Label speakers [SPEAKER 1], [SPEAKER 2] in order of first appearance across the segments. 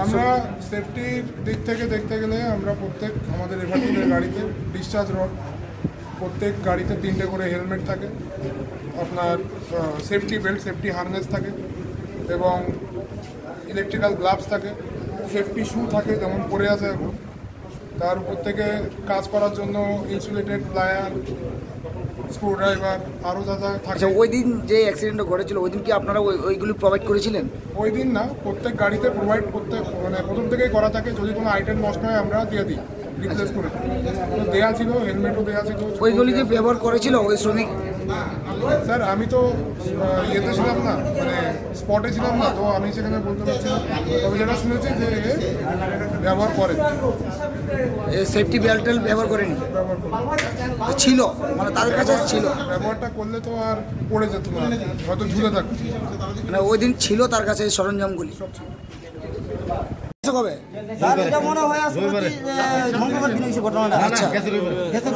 [SPEAKER 1] আমরা সেফটির দিক থেকে দেখতে গেলে আমরা প্রত্যেক আমাদের এভারটুনের গাড়িতে ডিসচার্জ রড, প্রত্যেক গাড়িতে 3টে করে হেলমেট থাকে, আপনার সেফটি বেল্ট, সেফটি হারনেস থাকে এবং ইলেকট্রিক্যাল গ্লাভস থাকে, সেফটি শু থাকে যেমন পরে আছে এখন। তার উপর থেকে কাজ করার জন্য ইনসুলেটেড প্লায়ার, স্ক্রুড্রাইভার, আরও যা যা থাকে।
[SPEAKER 2] ওই দিন যে অ্যাক্সিডেন্টটা ঘটেছিল ওই দিন কি আপনারা ওইগুলি প্রোভাইড করেছিলেন?
[SPEAKER 1] ওই দিন না, প্রত্যেক গাড়িতে প্রোভাইড করতে মানে প্রথম থেকেই করা থাকে। যদি কোনো আইটেম নষ্ট হয় আমরা দিয়ে দিই, রিপ্লেস করে দেওয়া ছিল, হেলমেটও দেওয়া ছিল।
[SPEAKER 2] ওইগুলি কি ব্যবহার করেছিল ওই শ্রমিক?
[SPEAKER 1] স্যার আমি তো ইয়েতে ছিলাম না, মানে স্পটে ছিলাম না, তো আমি সেখানে বলতে পারছি না। তবে যেটা শুনেছি যে ব্যবহার করে,
[SPEAKER 2] সেফটি বেল্ট ব্যবহার করেনি, ছিল মানে তাদের কাছে ছিল।
[SPEAKER 1] ব্যবহারটা করলে তো আর পড়ে যেত না, হয়তো ঝুলে থাকতো।
[SPEAKER 2] মানে ওই দিন ছিল তার কাছে সরঞ্জামগুলি। কবে
[SPEAKER 3] মনে হয় মঙ্গলবার দিন হয়েছে ঘটনাটা।
[SPEAKER 2] আচ্ছা,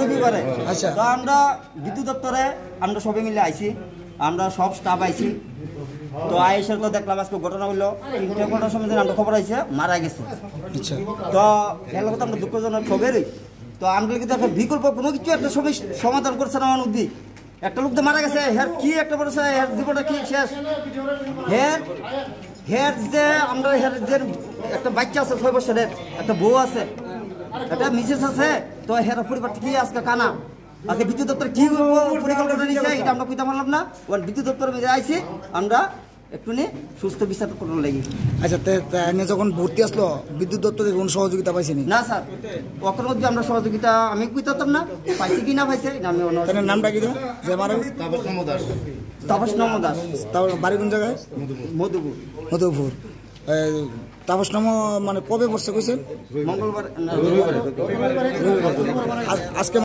[SPEAKER 3] রবিবারে।
[SPEAKER 2] আচ্ছা,
[SPEAKER 3] তো আমরা বিদ্যুৎ দপ্তরে আমরা সবাই মিলে আইছি, আমরা সব স্টাফ আইছি। তো আইসে তো দেখলাম আজকে ঘটনা হইলো 3টে ঘটনার সময় আমরা খবর আইছে মারা গেছে।
[SPEAKER 2] আচ্ছা,
[SPEAKER 3] তো এর কথা আমরা দুঃখজনক খবরই। তো আমরা কিন্তু একটা বিকল্প কোনো কিছু একটা সমাধান করছে না আমার উদ্দি। একটা লোক তো মারা গেছে, হের কি একটা বলেছে, হের জীবনটা কি শেষ। হের যে আমরা হের যে একটা বাচ্চা আছে 6 বছরের, একটা বউ আছে, একটা মিসেস আছে, তো হের পরিবার কি আজকে কানা। আজকে বিদ্যুৎ দপ্তর কি পরিকল্পনা নিয়েছে এটা আমরা কইতে পারলাম না। ওর বিদ্যুৎ দপ্তরে মিলে আইছি আমরা একটু নিয়ে সুস্থ বিচার করতে লাগি।
[SPEAKER 2] আচ্ছা, যখন ভর্তি আসলো বিদ্যুৎ দপ্তরে কোনো সহযোগিতা পাইছেনি?
[SPEAKER 3] না স্যার, ওখানে মধ্যে আমরা সহযোগিতা আমি কইতাম না, পাইছি কি না পাইছে আমি।
[SPEAKER 2] নামটা কি দেবো যে মারা?
[SPEAKER 3] তাপস নম দাস।
[SPEAKER 2] বাড়ি কোন জায়গায়?
[SPEAKER 3] মধুপুর।
[SPEAKER 2] মধুপুর। তাপস নম মানে কবে বসছে কইছেন?
[SPEAKER 3] মঙ্গলবার,
[SPEAKER 2] আজকে